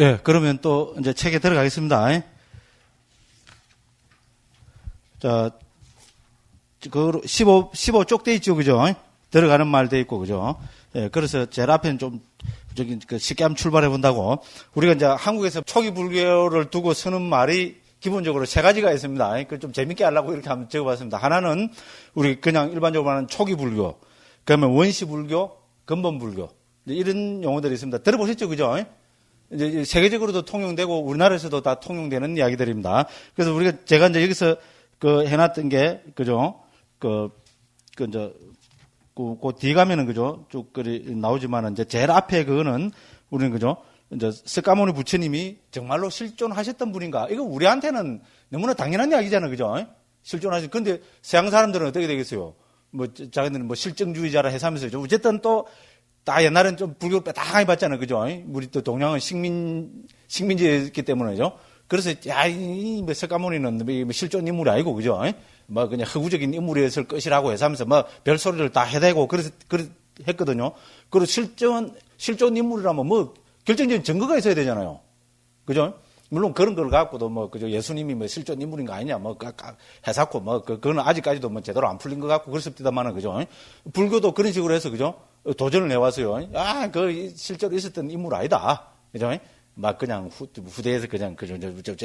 예, 그러면 또 이제 책에 들어가겠습니다. 자, 그 15 쪽 돼 있죠, 그죠? 들어가는 말 돼 있고, 그죠? 예, 그래서 제일 앞에는 좀 저기 쉽게 한번 출발해 본다고. 우리가 이제 한국에서 초기 불교를 두고 쓰는 말이 기본적으로 세 가지가 있습니다. 그 좀 재밌게 하려고 이렇게 한번 적어봤습니다. 하나는 우리 그냥 일반적으로 하는 초기 불교, 그러면 원시 불교, 근본 불교 이런 용어들이 있습니다. 들어보셨죠, 그죠? 이제 세계적으로도 통용되고 우리나라에서도 다 통용되는 이야기들입니다. 그래서 제가 이제 여기서 그 해놨던 게 그죠? 그 뒤에 가면은 그죠? 쭉 나오지만은 이제 제일 앞에 그거는 우리는 그죠? 이제 석가모니 부처님이 정말로 실존하셨던 분인가? 이거 우리한테는 너무나 당연한 이야기잖아요, 그죠? 실존하신. 근데 서양 사람들은 어떻게 되겠어요? 뭐 자기들은 뭐 실증주의자라 해서면서 어쨌든 또 다 옛날엔 좀 불교를 빼딱하게 봤잖아요, 그죠? 우리 또 동양은 식민지였기 때문에죠. 그래서 이 석가모니는 뭐 실존 인물이 아니고, 그죠? 뭐 그냥 허구적인 인물이었을 것이라고 해서 하면서 뭐 별소리를 다 해대고 그래서 했거든요. 그리고 실존 인물이라면 뭐 결정적인 증거가 있어야 되잖아요. 그죠? 물론 그런 걸 갖고도 뭐 그죠? 예수님이 뭐 실존 인물인가 아니냐 뭐 해석고 뭐 그거는 아직까지도 뭐 제대로 안 풀린 것 같고 그렇습니다만은, 그죠? 불교도 그런 식으로 해서, 그죠? 도전을 해왔어요. 그 실제로 있었던 인물 아니다. 그죠? 막 그냥 후대에서 그냥 그저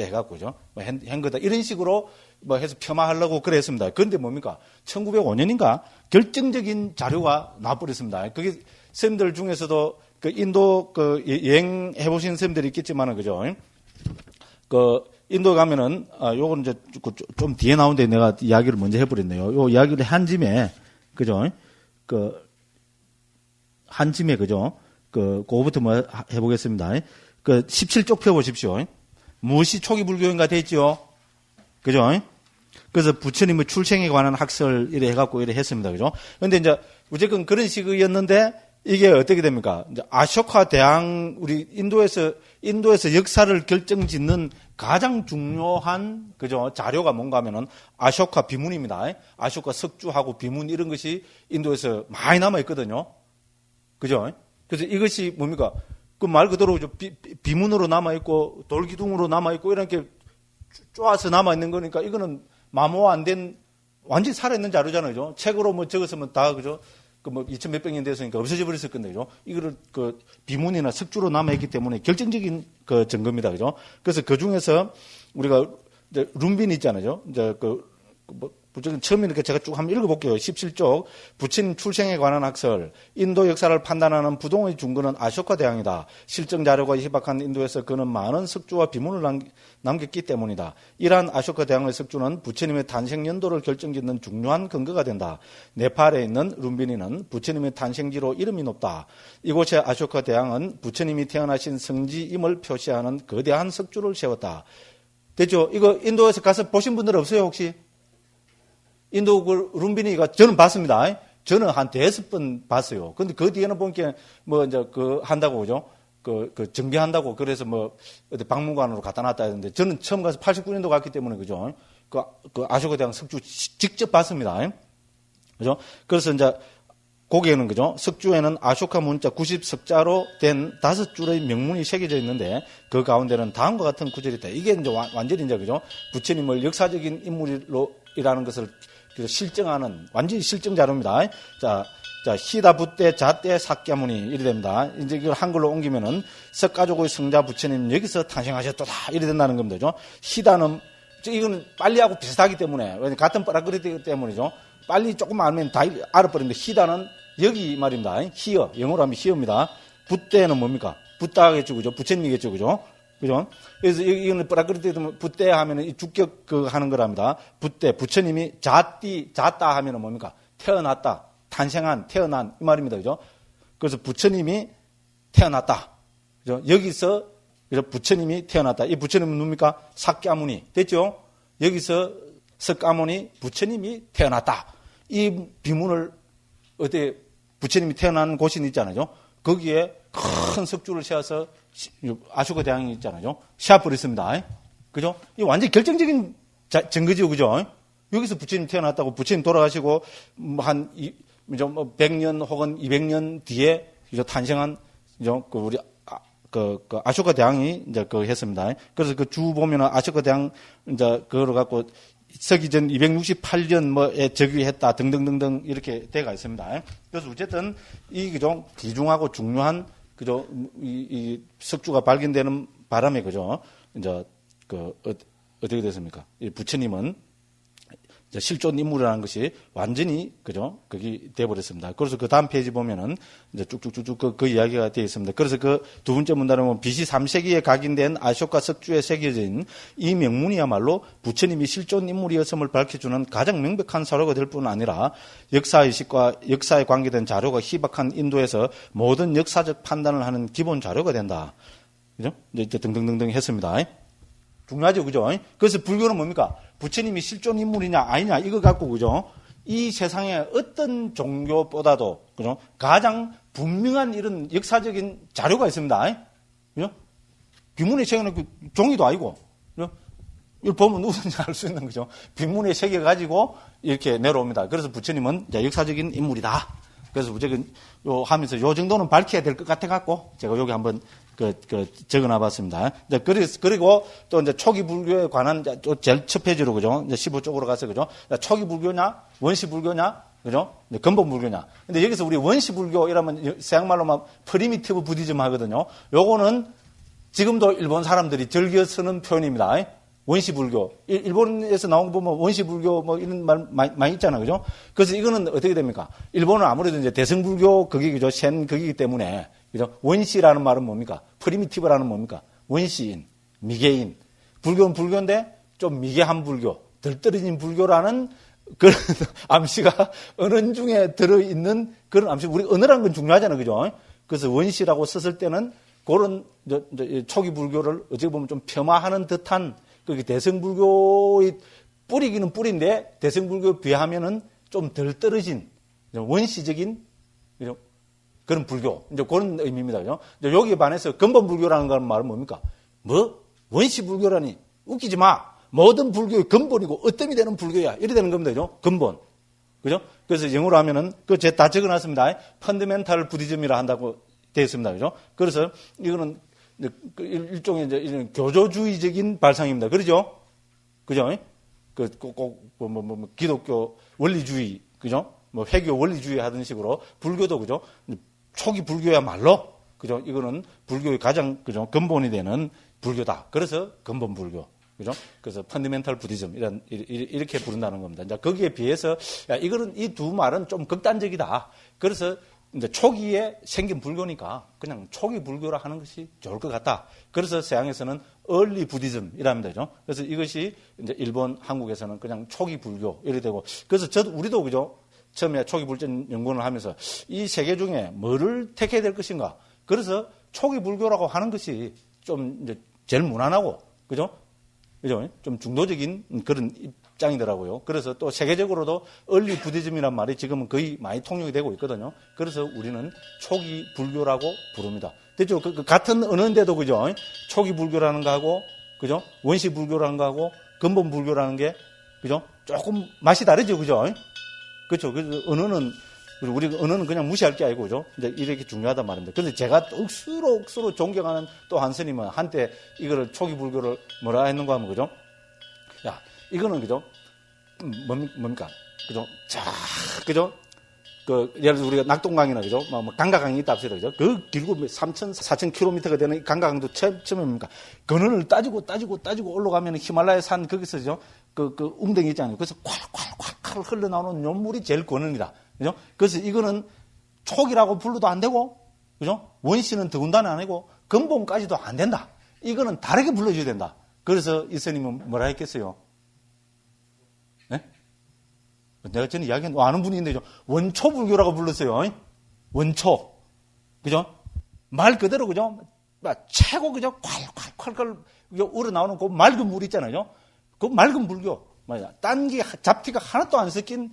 해갖고, 그죠? 뭐 한 거다. 이런 식으로 뭐 해서 폄하하려고 그랬습니다. 그런데 뭡니까? 1905년인가 결정적인 자료가 나와버렸습니다. 그게 선생님들 중에서도 그 인도 그 여행해보신 선생님들이 있겠지만은, 그죠? 그 인도 가면은 요건 이제 좀 뒤에 나오는데 내가 이야기를 먼저 해버렸네요. 요 이야기를 한 짐에, 그죠? 한 짐에, 그죠? 그거부터 뭐 해보겠습니다. 17쪽 펴보십시오. 무엇이 초기 불교인가 돼 있죠? 그죠? 그래서 부처님의 출생에 관한 학설 이래 해갖고 이래 했습니다. 그죠? 근데 이제 어쨌든 그런 식이었는데 이게 어떻게 됩니까? 이제 아쇼카 대왕, 우리 인도에서 역사를 결정짓는 가장 중요한, 그죠? 자료가 뭔가 하면은 아쇼카 비문입니다. 아쇼카 석주하고 비문 이런 것이 인도에서 많이 남아있거든요. 그죠? 그래서 이것이 뭡니까? 그 말 그대로 비문으로 남아있고 돌기둥으로 남아있고 이렇게 쪼아서 남아있는 거니까 이거는 마모화 안 된 완전히 살아있는 자료잖아요. 그죠? 책으로 뭐 적었으면 다, 그죠? 그 뭐 2000 몇백 년 됐으니까 없어져 버렸을 건데, 그죠? 이거를 그 비문이나 석주로 남아있기 때문에 결정적인 그 증거입니다. 그죠? 그래서 그 중에서 우리가 이제 룸빈 있잖아요. 이제 부처님 처음이니까 제가 쭉 한번 읽어볼게요. 17쪽. 부처님 출생에 관한 학설. 인도 역사를 판단하는 부동의 중거는 아쇼카 대왕이다. 실증 자료가 희박한 인도에서 그는 많은 석주와 비문을 남겼기 때문이다. 이러한 아쇼카 대왕의 석주는 부처님의 탄생 연도를 결정짓는 중요한 근거가 된다. 네팔에 있는 룸비니는 부처님의 탄생지로 이름이 높다. 이곳의 아쇼카 대왕은 부처님이 태어나신 성지임을 표시하는 거대한 석주를 세웠다. 됐죠? 이거 인도에서 가서 보신 분들 없어요, 혹시? 인도 그 룸비니가 저는 봤습니다. 저는 한 5번 봤어요. 근데 그 뒤에는 보니까 뭐 이제 한다고, 그죠? 정비한다고 그래서 뭐 어디 박물관으로 갖다 놨다 했는데 저는 처음 가서 89년도 갔기 때문에, 그죠? 그 아쇼카 대왕 석주 직접 봤습니다. 그죠? 그래서 이제 거기에는, 그죠? 석주에는 아쇼카 문자 90석자로 된 5줄의 명문이 새겨져 있는데 그 가운데는 다음과 같은 구절이 있다. 이게 이제 완전히 이제, 그죠? 부처님을 역사적인 인물이라는 것을 실증하는 완전히 실증 자료입니다. 자, 히다 부때 자때 사캬무니 이래 됩니다. 이제 이걸 한글로 옮기면은 석가족의 성자 부처님 여기서 탄생하셨다 이래 된다는 겁니다. 그죠? 히다는 이거는 빨리하고 비슷하기 때문에, 같은 프라크리트 때문이죠. 빨리 조금 알면 다 알아버리는데 히다는 여기 말입니다. 히어, 영어로 하면 히어입니다. 부때는 뭡니까? 붓다겠죠, 그죠? 부처님이겠죠, 그죠? 그죠? 그래서 이거는 프라크리트 붓대 하면은 이 주격 하는 거랍니다. 붓대, 부처님이 잤다 하면은 뭡니까? 태어났다, 탄생한, 태어난 이 말입니다, 그죠? 그래서 부처님이 태어났다, 그죠? 여기서 그죠? 부처님이 태어났다. 이 부처님은 누굽니까? 사캬무니 됐죠? 여기서 석가모니 부처님이 태어났다. 이 비문을 어때 부처님이 태어난 곳이 있잖아요. 거기에 큰 석주를 세워서 아쇼카 대왕이 있잖아요. 세워버렸습니다. 그죠? 이 완전히 결정적인 증거죠, 그죠? 여기서 부처님 태어났다고, 부처님 돌아가시고 한 100년 혹은 200년 뒤에 탄생한 우리 아쇼카 대왕이 이제 했습니다. 그래서 그 주 보면은 아쇼카 대왕 이제 그걸 갖고 서기 전 268년 뭐에 즉위했다 등등등등 이렇게 돼가 있습니다. 그래서 어쨌든 이 그죠 귀중하고 중요한 그죠 이 석주가 발견되는 바람에 그죠 이제 어떻게 됐습니까? 이 부처님은 실존 인물이라는 것이 완전히 그죠 거기 돼버렸습니다. 그래서 그 다음 페이지 보면은 이제 쭉쭉쭉쭉 그 이야기가 되어 있습니다. 그래서 그 두 번째 문단에 보면 BC 3세기에 각인된 아쇼카 석주에 새겨진 이 명문이야말로 부처님이 실존 인물이었음을 밝혀주는 가장 명백한 사료가 될 뿐 아니라 역사의식과 역사에 관계된 자료가 희박한 인도에서 모든 역사적 판단을 하는 기본 자료가 된다. 그죠? 이제 등등등등 했습니다. 중요하죠, 그죠? 그래서 불교는 뭡니까? 부처님이 실존 인물이냐 아니냐 이거 갖고 그죠? 이 세상에 어떤 종교보다도 그죠? 가장 분명한 이런 역사적인 자료가 있습니다. 그죠? 비문의 책에는 그 종이도 아니고, 그죠? 이걸 보면 누구든지 알 수 있는 거죠. 빈문에 새겨 가지고 이렇게 내려옵니다. 그래서 부처님은 역사적인 인물이다. 그래서 무조건 요 하면서 요 정도는 밝혀야 될 것 같아 갖고 제가 여기 한번 적어놔 봤습니다. 그리고 또 이제 초기 불교에 관한 제일 첫 페이지로 그죠? 이제 15쪽으로 가서 그죠? 초기 불교냐, 원시 불교냐, 그죠? 근본 불교냐. 근데 여기서 우리 원시 불교 이러면 서양말로 막 프리미티브 부디즘 하거든요. 요거는 지금도 일본 사람들이 즐겨 쓰는 표현입니다. 원시 불교. 일본에서 나온 거 보면 원시 불교 뭐 이런 말 많이 있잖아요. 그죠? 그래서 이거는 어떻게 됩니까? 일본은 아무래도 이제 대승불교 거기죠. 셴 거기기 때문에. 그죠? 원시라는 말은 뭡니까? 프리미티브라는 뭡니까? 원시인, 미개인. 불교는 불교인데 좀 미개한 불교, 덜 떨어진 불교라는 그런 암시가 언어 중에 들어있는 그런 암시. 우리 언어라는 건 중요하잖아요. 그죠? 그래서 원시라고 썼을 때는 그런 초기 불교를 어찌 보면 좀 폄하하는 듯한 그 대승불교의 뿌리기는 뿌리인데 대승불교에 비하면은 좀 덜 떨어진 원시적인 그런 불교 이제 그런 의미입니다. 그죠? 여기에 반해서 근본불교라는 건 말은 뭡니까? 뭐 원시불교라니 웃기지 마. 모든 불교의 근본이고 어떤 이 되는 불교야. 이래 되는 겁니다. 그죠? 근본. 그죠? 그래서 영어로 하면은 그 제가 다 적어놨습니다. 펀더멘탈 부디즘이라 한다고 되어 있습니다. 그죠? 그래서 이거는 일종의 이제 이런 교조주의적인 발상입니다. 그러죠? 그죠? 기독교 원리주의, 그죠? 뭐 회교 원리주의 하던 식으로 불교도 그죠? 초기 불교야말로 그죠? 이거는 불교의 가장 그죠? 근본이 되는 불교다. 그래서 근본 불교. 그죠? 그래서 펀더멘탈 부디즘 이렇게 부른다는 겁니다. 이제 거기에 비해서 이거는 이 두 말은 좀 극단적이다. 그래서 이제 초기에 생긴 불교니까 그냥 초기 불교라 하는 것이 좋을 것 같다. 그래서 서양에서는 early 부디즘이랍니다. 그죠? 그래서 이것이 이제 일본, 한국에서는 그냥 초기 불교 이렇게 되고. 그래서 우리도 그죠? 처음에 초기 불교 연구를 하면서 이 세계 중에 뭐를 택해야 될 것인가. 그래서 초기 불교라고 하는 것이 좀 이제 제일 무난하고, 그죠? 그죠? 좀 중도적인 그런 입장이더라고요. 그래서 또 세계적으로도 얼리 부디즘이란 말이 지금은 거의 많이 통용이 되고 있거든요. 그래서 우리는 초기 불교라고 부릅니다. 됐죠? 그 같은 언어인데도 그죠? 초기 불교라는 거하고, 그죠? 원시 불교라는 거하고, 근본 불교라는 게, 그죠? 조금 맛이 다르죠, 그죠? 그렇죠. 그래서 우리 언어는 그냥 무시할 게 아니고, 그죠? 이제 이렇게 중요하단 말입니다. 그런데 제가 억수로 존경하는 또 한 스님은 한때 이거를 초기 불교를 뭐라 했는가 하면, 그죠? 야, 이거는, 그죠? 뭡니까? 그죠? 자, 그죠? 예를 들어 우리가 낙동강이나, 그죠? 강가강이 있다 합시다, 그죠? 그 길고 4,000km가 되는 강가강도 처음에 뭡니까? 근원을 따지고 올라가면 히말라야 산 거기서, 그죠? 웅덩이 있잖아요. 그래서 콸콸콸콸 흘러나오는 요물이 제일 근원이다. 그죠? 그래서 이거는 촉이라고 불러도 안 되고, 그죠? 원시는 더군다나 아니고, 근본까지도 안 된다. 이거는 다르게 불러줘야 된다. 그래서 이 스님은 뭐라 했겠어요? 네? 내가 전에 이야기한, 아는 분이 있는데, 원초불교라고 불렀어요. 원초. 그죠? 말 그대로, 그죠? 최고, 그죠? 콸콸콸 우러나오는 그 맑은 물 있잖아요. 그 맑은 불교. 딴 게, 잡티가 하나도 안 섞인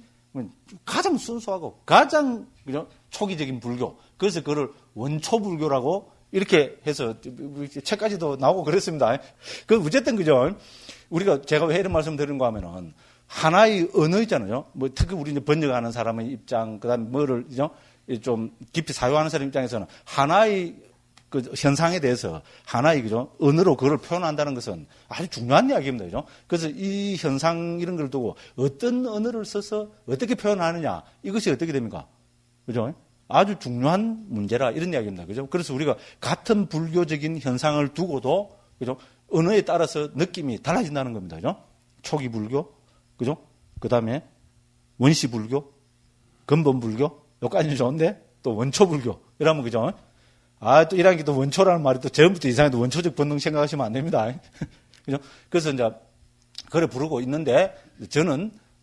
가장 순수하고 가장 그죠? 초기적인 불교. 그래서 그걸 원초불교라고 이렇게 해서 책까지도 나오고 그랬습니다. 어쨌든 그죠? 제가 왜 이런 말씀 드리는가 하면은 하나의 언어 있잖아요. 뭐 특히 우리 이제 번역하는 사람의 입장, 그다음에 뭐를 좀 깊이 사유하는 사람 입장에서는 하나의 그 현상에 대해서 하나의 그죠 언어로 그걸 표현한다는 것은 아주 중요한 이야기입니다. 그죠? 그래서 이 현상 이런 걸 두고 어떤 언어를 써서 어떻게 표현하느냐 이것이 어떻게 됩니까? 그죠? 아주 중요한 문제라 이런 이야기입니다. 그죠? 그래서 우리가 같은 불교적인 현상을 두고도 그죠? 언어에 따라서 느낌이 달라진다는 겁니다. 그죠? 초기 불교, 그죠? 그 다음에 원시 불교, 근본 불교, 여기까지는 좋은데 또 원초 불교 이러면 그죠? 또 이런 게 또 원초라는 말이 또 처음부터 이상해도 원초적 본능 생각하시면 안 됩니다. 그죠? 그래서 이제 그래 부르고 있는데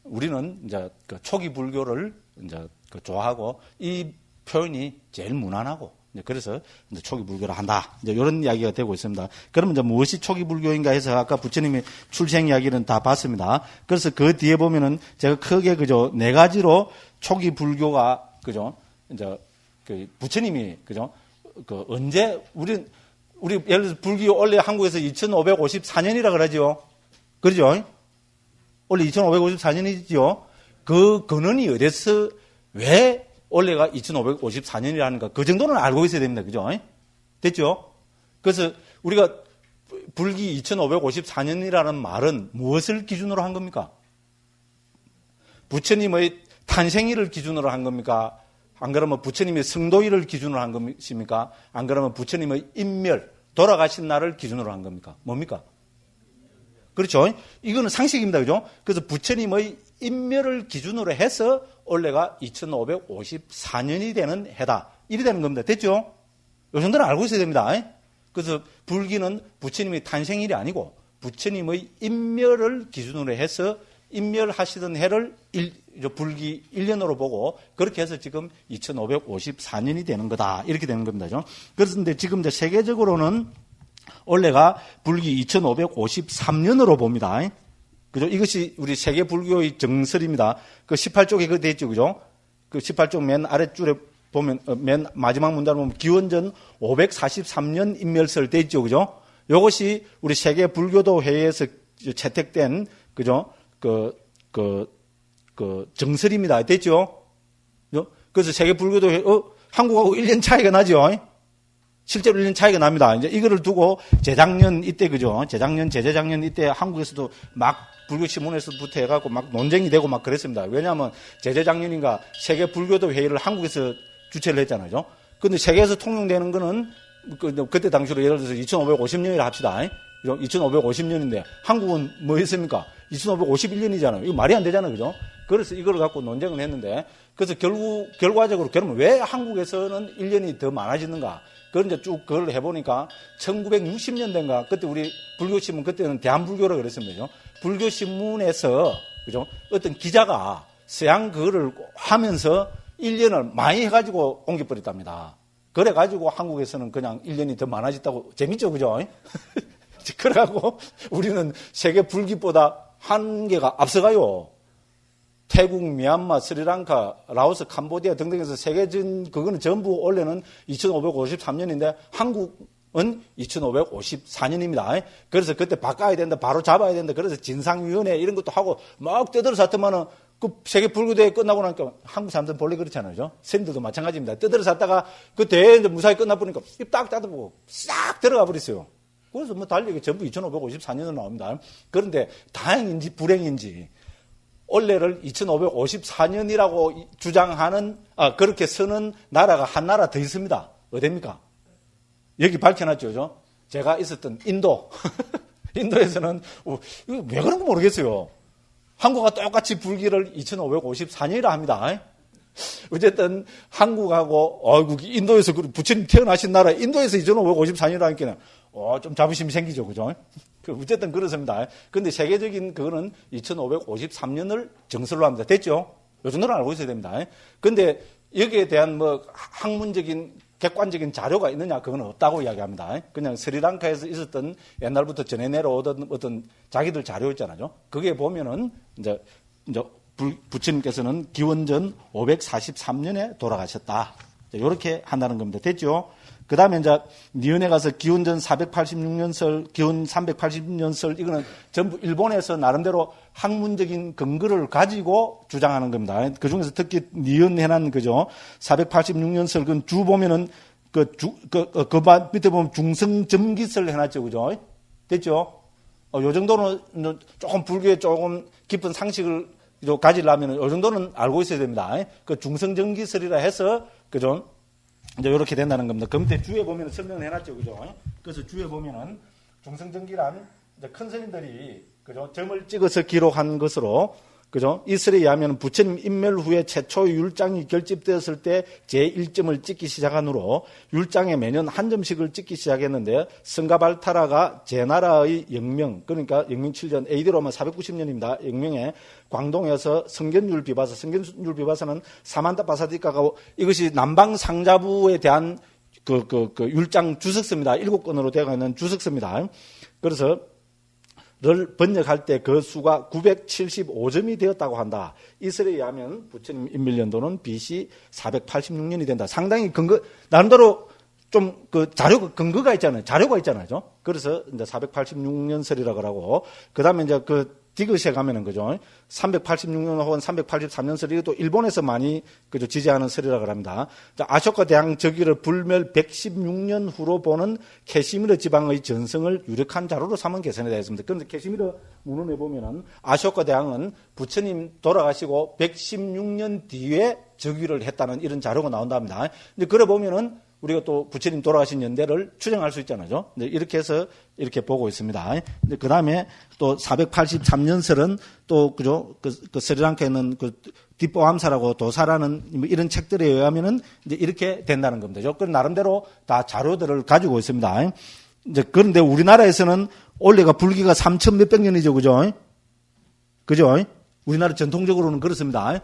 우리는 이제 그 초기 불교를 이제 그 좋아하고 이 표현이 제일 무난하고 그래서 이제 초기 불교를 한다. 이제 이런 이야기가 되고 있습니다. 그러면 이제 무엇이 초기 불교인가 해서 아까 부처님의 출생 이야기는 다 봤습니다. 그래서 그 뒤에 보면은 제가 크게 그죠 4가지로 초기 불교가 그죠 이제 그 부처님이 그죠 그 언제 우리 예를 들어서 불교 원래 한국에서 2554년이라 그러죠. 그러죠? 원래 2554년이죠. 그 근원이 어디서 왜 원래가 2554년이라는가 그 정도는 알고 있어야 됩니다. 그죠? 됐죠? 그래서 우리가 불기 2554년이라는 말은 무엇을 기준으로 한 겁니까? 부처님의 탄생일을 기준으로 한 겁니까? 안 그러면 부처님의 성도일을 기준으로 한 것입니까? 안 그러면 부처님의 인멸, 돌아가신 날을 기준으로 한 겁니까? 뭡니까? 그렇죠? 이거는 상식입니다. 그죠? 그래서 부처님의 인멸을 기준으로 해서 원래가 2554년이 되는 해다. 이리 되는 겁니다. 됐죠? 이 정도는 알고 있어야 됩니다. 그래서 불기는 부처님의 탄생일이 아니고 부처님의 인멸을 기준으로 해서 인멸하시던 해를 불기 1년으로 보고 그렇게 해서 지금 2554년이 되는 거다. 이렇게 되는 겁니다. 그런데 지금 이제 세계적으로는 원래가 불기 2553년으로 봅니다. 그죠? 이것이 우리 세계 불교의 정설입니다. 그 18쪽에 그거 되어 있죠. 그죠? 그 18쪽 맨 아랫줄에 보면, 맨 마지막 문단을 보면 기원전 543년 인멸설 되어 있죠. 그죠? 이것이 우리 세계 불교도 회의에서 채택된, 그죠? 정설입니다. 됐죠? 그래서 세계 불교도 한국하고 1년 차이가 나죠? 실제로 1년 차이가 납니다. 이제 이거를 두고 재작년 이때, 그죠? 재작년 이때 한국에서도 막 불교 신문에서부터 해갖고 막 논쟁이 되고 막 그랬습니다. 왜냐하면 재작년인가 세계 불교도 회의를 한국에서 주최를 했잖아요. 근데 세계에서 통용되는 거는 그때 당시로 예를 들어서 2550년이라 합시다. 2550년인데 한국은 뭐 했습니까? 2551년이잖아요. 이거 말이 안 되잖아요. 그죠? 그래서 이걸 갖고 논쟁을 했는데 그래서 결과적으로 그러면 왜 한국에서는 1년이 더 많아지는가? 그걸 이제 쭉 그걸 해보니까 1960년대인가 그때 우리 불교신문 그때는 대한불교라고 그랬습니다. 불교신문에서 그죠? 어떤 기자가 서양 그거를 하면서 1년을 많이 해가지고 옮겨버렸답니다. 그래가지고 한국에서는 그냥 1년이 더 많아졌다고 재밌죠, 그죠? 그래가지고 우리는 세계 불기보다 한계가 앞서가요. 태국, 미얀마, 스리랑카, 라오스, 캄보디아 등등에서 세계적인 그거는 전부 원래는 2553년인데 한국은 2554년입니다. 그래서 그때 바꿔야 된다, 바로 잡아야 된다. 그래서 진상위원회 이런 것도 하고 막 떠들어섰더만은 그 세계 불교대회 끝나고 나니까 한국 사람들은 본래 그렇잖아요. 스님들도 마찬가지입니다. 떠들어섰다가 그 대회 무사히 끝나보니까 입 딱 닫아보고 싹 들어가 버렸어요. 그래서 뭐 달리기 전부 2554년으로 나옵니다. 그런데 다행인지 불행인지 원래를 2554년이라고 주장하는 그렇게 쓰는 나라가 한 나라 더 있습니다. 어디입니까? 여기 밝혀놨죠. 그죠? 제가 있었던 인도. 인도에서는 왜 그런 거 모르겠어요. 한국과 똑같이 불기를 2554년이라 합니다. 어쨌든 한국하고 인도에서 부처님 태어나신 나라 인도에서 2554년이라 하니까 좀 자부심이 생기죠. 그죠? 어쨌든 그렇습니다. 근데 세계적인 그거는 2553년을 정설로 합니다. 됐죠? 요 정도는 알고 있어야 됩니다. 근데 여기에 대한 뭐 학문적인 객관적인 자료가 있느냐? 그건 없다고 이야기합니다. 그냥 스리랑카에서 있었던 옛날부터 전해 내려오던 어떤 자기들 자료 있잖아요. 그게 보면은 이제 부처님께서는 기원전 543년에 돌아가셨다. 이렇게 한다는 겁니다. 됐죠? 그 다음에 이제 니은에 가서 기원전 486년설, 기원 380년설, 이거는 전부 일본에서 나름대로 학문적인 근거를 가지고 주장하는 겁니다. 그 중에서 특히 니은 해난 그죠? 486년설, 그건 주 보면은 밑에 보면 중성점깃을 해놨죠. 그죠? 됐죠? 요 정도는 조금 불교에 조금 깊은 상식을 가지려면 요 정도는 알고 있어야 됩니다. 그 중성점깃설이라 해서, 그죠? 이제 이렇게 된다는 겁니다. 그 밑에 주에 보면 설명을 해놨죠. 그죠? 그래서 주에 보면은 중성점기란 큰 스님들이, 그죠? 점을 찍어서 기록한 것으로, 그죠? 이슬에 의하면 부처님 인멸 후에 최초 율장이 결집되었을 때 제1점을 찍기 시작하므로 율장에 매년 한 점씩을 찍기 시작했는데 성가발타라가 제나라의 영명, 그러니까 영명 7년, AD로만 490년입니다. 영명에 광동에서 성견율 비바사, 성견율 비바사는 사만타 바사디카가 이것이 남방 상자부에 대한 그 율장 주석서입니다. 7권으로 되어 있는 주석서입니다. 그래서 를 번역할 때 그 수가 975점이 되었다고 한다. 이슬에 의하면 부처님 인밀연도는 BC 486년이 된다. 상당히 나름대로 좀 근거가 있잖아요. 자료가 있잖아요. 그래서 이제 486년설이라고 하고, 그 다음에 이제 디귿에 가면은, 그죠? 386년 혹은 383년설이 이것도 일본에서 많이, 그죠? 지지하는 설이라고 합니다. 아쇼카 대왕 저기를 불멸 116년 후로 보는 캐시미르 지방의 전성을 유력한 자료로 삼은 개선에 되어 있습니다. 그런데 캐시미르 문헌에 보면은 아쇼카 대왕은 부처님 돌아가시고 116년 뒤에 즉위를 했다는 이런 자료가 나온답니다. 근데 그래 보면은 우리가 또 부처님 돌아가신 연대를 추정할 수 있잖아요. 이렇게 해서 이렇게 보고 있습니다. 그 다음에 또 483년설은 또, 그죠? 스리랑카에 있는 뒷보암사라고 도사라는 이런 책들에 의하면은 이제 이렇게 된다는 겁니다. 그 나름대로 다 자료들을 가지고 있습니다. 이제 그런데 우리나라에서는 원래가 불기가 3천 몇백 년이죠. 그죠? 그죠? 우리나라 전통적으로는 그렇습니다.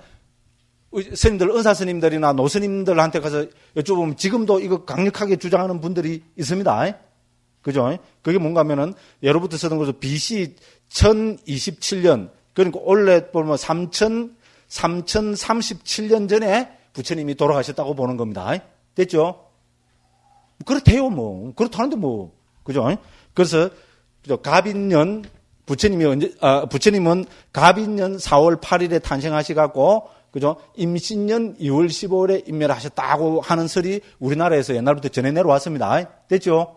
스님들, 은사스님들이나 노스님들한테 가서 여쭤보면 지금도 이거 강력하게 주장하는 분들이 있습니다. 그죠? 그게 뭔가 하면은, 예로부터 쓰던 것은 BC 1027년, 그러니까 원래 보면 3037년 전에 부처님이 돌아가셨다고 보는 겁니다. 됐죠? 그렇대요, 뭐. 그렇다는데 뭐. 그죠? 그래서, 갑인년, 부처님은 갑인년 4월 8일에 탄생하시갖고, 그죠? 임신년 2월 15일에 인멸하셨다고 하는 설이 우리나라에서 옛날부터 전해 내려왔습니다. 됐죠?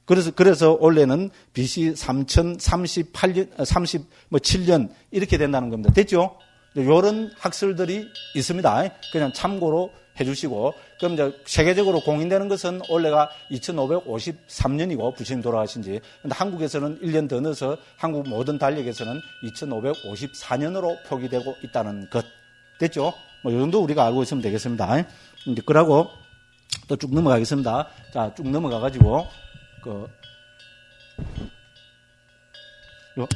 그래서 원래는 BC 3038년, 37년 이렇게 된다는 겁니다. 됐죠? 이런 학설들이 있습니다. 그냥 참고로 해주시고, 그럼 이제 세계적으로 공인되는 것은 원래가 2553년이고 부처님 돌아가신 지, 근데 한국에서는 1년 더 넣어서 한국 모든 달력에서는 2554년으로 표기되고 있다는 것. 됐죠? 이 정도 우리가 알고 있으면 되겠습니다. 이제 그러고 또 쭉 넘어가겠습니다. 자, 쭉 넘어가가지고,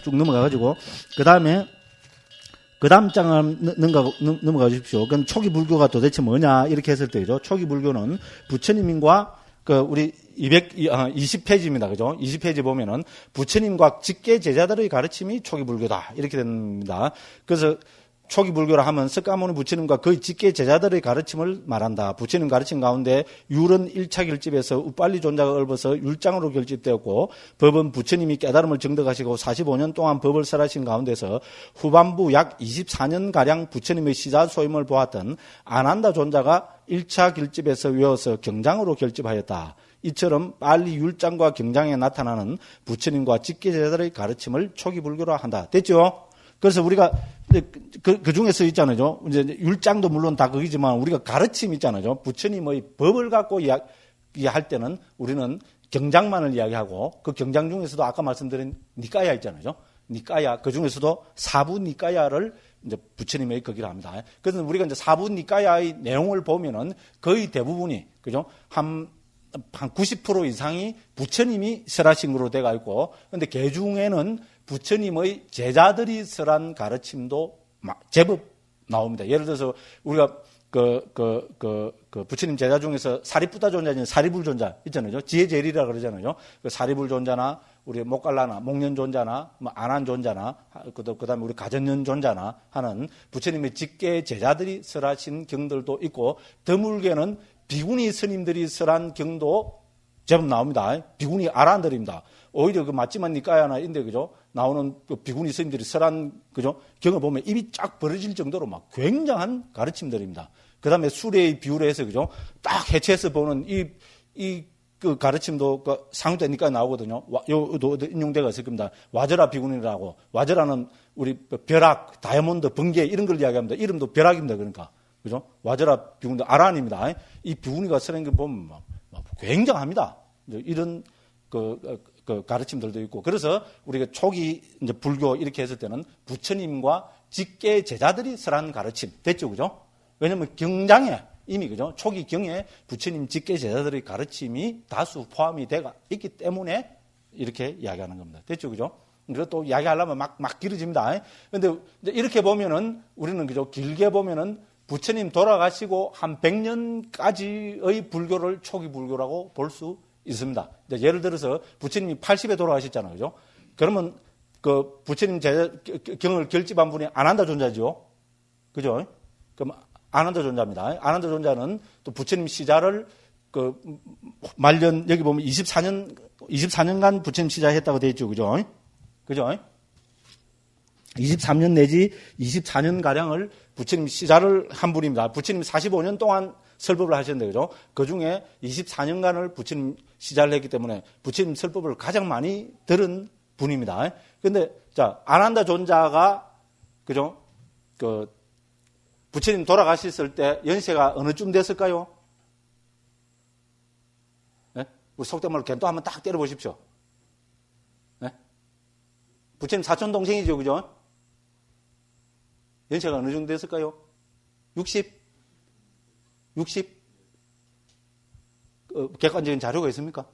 쭉 넘어가가지고, 그 다음 장을 넘어가 주십시오. 그럼 초기 불교가 도대체 뭐냐, 이렇게 했을 때죠. 초기 불교는 부처님과 우리 220페이지입니다. 그죠? 20페이지 보면은 부처님과 직계 제자들의 가르침이 초기 불교다. 이렇게 됩니다. 그래서 초기 불교라 하면 석가모니 부처님과 거의 직계 제자들의 가르침을 말한다. 부처님 가르침 가운데 율은 1차 결집에서 우빨리 존자가 읊어서 율장으로 결집되었고, 법은 부처님이 깨달음을 정득하시고 45년 동안 법을 설하신 가운데서 후반부 약 24년가량 부처님의 시자소임을 보았던 아난다 존자가 1차 결집에서 외워서 경장으로 결집하였다. 이처럼 빨리 율장과 경장에 나타나는 부처님과 직계 제자들의 가르침을 초기 불교라 한다. 됐죠? 그래서 우리가 그 중에서 있잖아요. 이제 율장도 물론 다 거기지만 우리가 가르침 있잖아요. 부처님의 법을 갖고 이야기할 때는 우리는 경장만을 이야기하고, 그 경장 중에서도 아까 말씀드린 니까야 있잖아요. 니까야, 그 중에서도 사부 니까야를 이제 부처님의 거기라 합니다. 그래서 우리가 이제 사부 니까야의 내용을 보면은 거의 대부분이, 그죠? 한 90% 이상이 부처님이 설하신 거로 되어 있고, 근데 그 중에는 부처님의 제자들이 설한 가르침도 제법 나옵니다. 예를 들어서 우리가 부처님 제자 중에서 사리푸타 존자, 사리불 존자 있잖아요. 지혜제리라 그러잖아요. 사리불 존자나 우리 목갈라나 목련 존자나 안한 존자나 그다음에 우리 가전년 존자나 하는 부처님의 직계 제자들이 설하신 경들도 있고, 드물게는 비구니 스님들이 설한 경도 제법 나옵니다. 비구니 아란들입니다. 오히려 맞지만 니까야나 인데, 그죠? 나오는 비구니 스님들이 설한, 그죠? 경을 보면 입이 쫙 벌어질 정도로 굉장한 가르침들입니다. 그 다음에 수레의 비유로 해서, 그죠? 딱 해체해서 보는 그 가르침도 그 상주되니까 나오거든요. 요도 인용대가 있을 겁니다. 와저라 비구니라고. 와저라는 우리 벼락, 다이아몬드, 번개 이런 걸 이야기합니다. 이름도 벼락입니다. 그러니까. 그죠? 와저라 비구니, 아란입니다. 이 비구니가 쓰는 거 보면 막 굉장합니다. 이런 그 가르침들도 있고. 그래서 우리가 초기 이제 불교 이렇게 했을 때는 부처님과 직계 제자들이 설한 가르침. 됐죠? 그죠? 왜냐면 경장에 이미 그죠? 초기 경에 부처님 직계 제자들의 가르침이 다수 포함이 되어 있기 때문에 이렇게 이야기하는 겁니다. 됐죠? 그죠? 그리고 또 이야기하려면 막 길어집니다. 근데 이렇게 보면은 우리는 그죠? 길게 보면은 부처님 돌아가시고 한 100년까지의 불교를 초기 불교라고 볼 수 있습니다. 예를 들어서 부처님이 80에 돌아가셨잖아요. 그죠? 그러면 그 부처님 경을 결집한 분이 아난다 존자죠. 그죠? 그럼 아난다 존자입니다. 아난다 존자는 또 부처님 시자를 그 말년 여기 보면 24년간 부처님 시자했다고 되어 있죠. 그죠? 그죠? 23년 내지 24년 가량을 부처님 시자를 한 분입니다. 부처님 45년 동안 설법을 하셨는데 그죠? 그중에 24년간을 부처님 시자를 했기 때문에 부처님 설법을 가장 많이 들은 분입니다. 근데 자, 아난다 존자가 그죠? 그 부처님 돌아가셨을 때 연세가 어느 쯤 됐을까요? 네? 우리 속된 말로 겐또 한번 딱 때려 보십시오. 네? 부처님 사촌 동생이죠. 그죠? 연세가 어느 정도 됐을까요? 60? 객관적인 자료가 있습니까?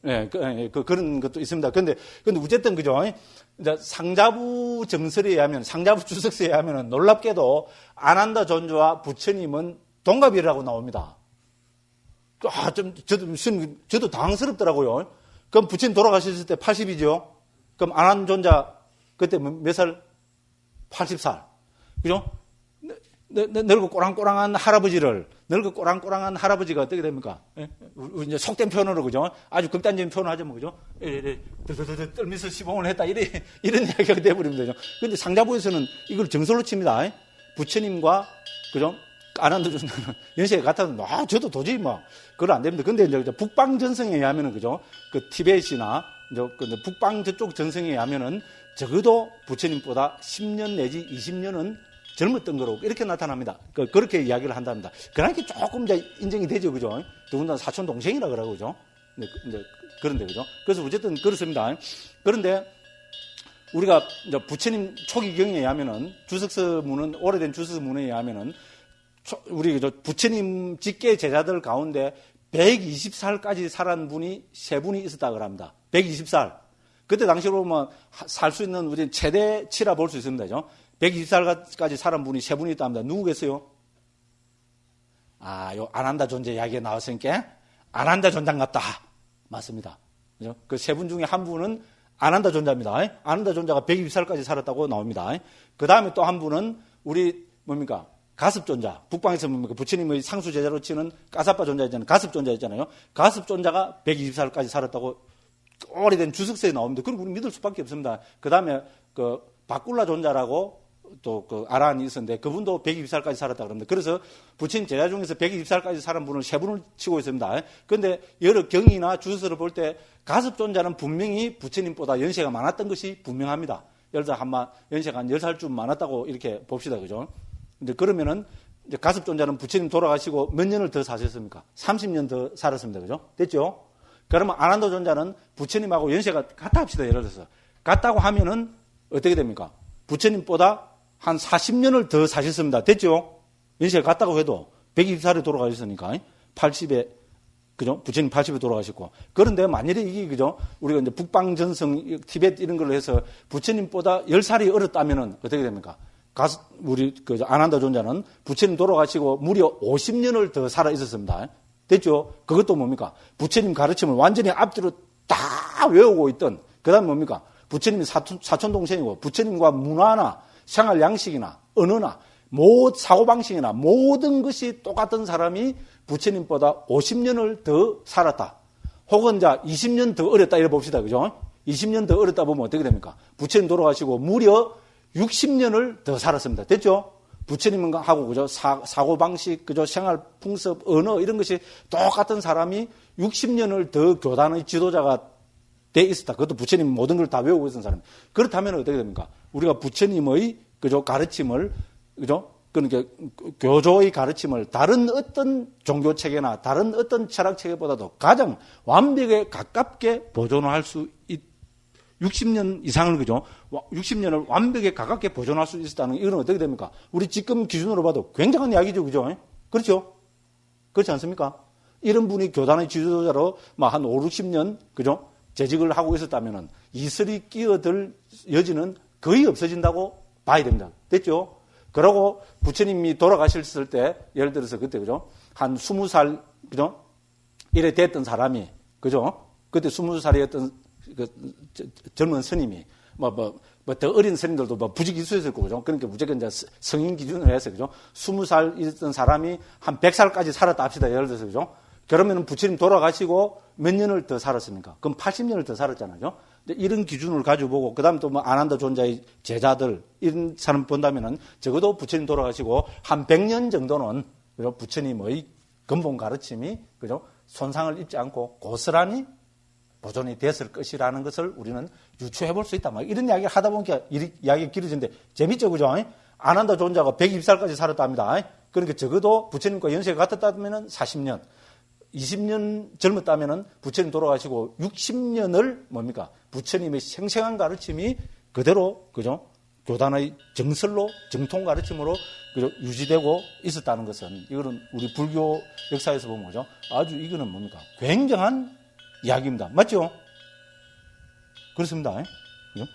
네, 그런 것도 있습니다. 근데 어쨌든, 그죠? 이제 상자부 정설에 의하면, 상자부 주석서에 의하면 놀랍게도 아난다 존자와 부처님은 동갑이라고 나옵니다. 저도 당황스럽더라고요. 그럼 부처님 돌아가셨을 때 80이죠? 그럼 아난다 존자 그때 몇 살? 80살. 그죠? 늙고 꼬랑꼬랑한 할아버지가 어떻게 됩니까? 이제 속된 표현으로, 그죠? 아주 극단적인 표현을 하자면, 그죠? 떨면서 시봉을 했다. 이런 이야기가 돼버립니다. 근데 상자부에서는 이걸 정설로 칩니다. 부처님과, 그죠? 아난다 존자는 연세가 같아도, 저도 도저히 그건 안 됩니다. 근데 이제 북방 전성에 의하면은, 그죠? 그 티벳이나, 북방 저쪽 전성에 의하면은 적어도 부처님보다 10년 내지 20년은 젊었던 거로 이렇게 나타납니다. 그렇게 이야기를 한답니다. 그러니까 조금 이제 인정이 되죠, 그죠? 더군다나 사촌 동생이라 그러고, 그죠? 이제 그런데, 그죠? 그래서 어쨌든 그렇습니다. 그런데 우리가 이제 부처님 초기 경에 의하면은 오래된 주석서문에 의하면은 우리 그죠? 부처님 직계 제자들 가운데 120살까지 살은 분이 세 분이 있었다고 합니다. 120살. 그때 당시로 보면 살 수 있는 우리 최대치라 볼 수 있습니다. 그죠? 120살까지 살은 분이 세 분이 있답니다. 누구겠어요? 요 아난다 존재 이야기가 나왔으니까 아난다 존자 같다. 맞습니다. 그죠? 그 세 분 중에 한 분은 아난다 존자입니다. 아난다 존자가 120살까지 살았다고 나옵니다. 그 다음에 또 한 분은 우리 뭡니까? 가습 존자. 북방에서 뭡니까? 부처님의 상수 제자로 치는 가사빠 존자 있잖아요. 가습 존자 있잖아요. 가습 존자가 120살까지 살았다고 오래된 주석서에 나옵니다. 그리고 우리 믿을 수밖에 없습니다. 그 다음에 그 바꿀라 존자라고 또 그 아란이 있었는데 그분도 120살까지 살았다 그럽니다. 그래서 부처님 제자 중에서 120살까지 살은 분을 세 분을 치고 있습니다. 그런데 여러 경이나 주석서를 볼 때 가습 존자는 분명히 부처님보다 연세가 많았던 것이 분명합니다. 예를 들어 연세가 한 10살쯤 많았다고 이렇게 봅시다. 그죠? 근데 그러면은 이제 가습 존자는 부처님 돌아가시고 몇 년을 더 사셨습니까? 30년 더 살았습니다. 그죠? 됐죠? 그러면 아난다 존자는 부처님하고 연세가 같다 합시다. 예를 들어서. 같다고 하면은 어떻게 됩니까? 부처님보다 한 40년을 더 사셨습니다. 됐죠? 연세가 같다고 해도 120살에 돌아가셨으니까 80에 그죠? 부처님 80에 돌아가셨고. 그런데 만일에 이게 그죠? 우리가 이제 북방 전성 티벳 이런 걸로 해서 부처님보다 10살이 어렸다면은 어떻게 됩니까? 우리 그 아난다 존자는 부처님 돌아가시고 무려 50년을 더 살아 있었습니다. 됐죠? 그것도 뭡니까? 부처님 가르침을 완전히 앞뒤로 다 외우고 있던, 그 다음에 뭡니까? 부처님이 사촌 동생이고, 부처님과 문화나 생활 양식이나 언어나 사고방식이나 모든 것이 똑같은 사람이 부처님보다 50년을 더 살았다. 혹은 20년 더 어렸다. 이래 봅시다. 그죠? 20년 더 어렸다 보면 어떻게 됩니까? 부처님 돌아가시고 무려 60년을 더 살았습니다. 됐죠? 부처님하고 그죠? 사고방식, 그죠? 생활 풍습, 언어 이런 것이 똑같은 사람이 60년을 더 교단의 지도자가 돼 있었다. 그것도 부처님 모든 걸 다 외우고 있었던 사람. 그렇다면 어떻게 됩니까? 우리가 부처님의 그죠? 가르침을 그죠? 그러니까 교조의 가르침을 다른 어떤 종교 체계나 다른 어떤 철학 체계보다도 가장 완벽에 가깝게 보존할 수 60년 이상을 그죠? 60년을 완벽에 가깝게 보존할 수 있었다는 게 이건 어떻게 됩니까? 우리 지금 기준으로 봐도 굉장한 이야기죠, 그죠? 그렇죠? 그렇지 않습니까? 이런 분이 교단의 지도자로 한 5, 60년 그죠? 재직을 하고 있었다면은 이슬이 끼어들 여지는 거의 없어진다고 봐야 됩니다. 됐죠? 그러고 부처님이 돌아가셨을 때 예를 들어서 그때 그죠? 한 20살 그죠? 이래 됐던 사람이 그죠? 그때 20살이었던 그 젊은 스님이 더 어린 스님들도 부지기수였을 거고 그죠? 그러니까 무조건 이제 성인 기준으로 해서 그죠? 20살 있던 사람이 한 100살까지 살았다 합시다. 예를 들어서 그죠? 그러면 부처님 돌아가시고 몇 년을 더 살았습니까? 그럼 80년을 더 살았잖아요. 근데 이런 기준을 가지고 보고 그다음 또 아난다 존자의 제자들 이런 사람 본다면은 적어도 부처님 돌아가시고 한 100년 정도는 그죠? 부처님의 근본 가르침이 그죠? 손상을 입지 않고 고스란히 보존이 됐을 것이라는 것을 우리는 유추해 볼 수 있다. 막 이런 이야기를 하다 보니까 이야기가 길어지는데 재밌죠, 그죠? 아난다 존자가 120살까지 살았답니다. 그러니까 적어도 부처님과 연세가 같았다면 40년, 20년 젊었다면 부처님 돌아가시고 60년을 뭡니까? 부처님의 생생한 가르침이 그대로 그죠? 교단의 정설로 정통 가르침으로 그죠? 유지되고 있었다는 것은 이거는 우리 불교 역사에서 보면 그죠? 아주 이거는 뭡니까? 굉장한 이야기입니다. 맞죠? 그렇습니다. 그죠?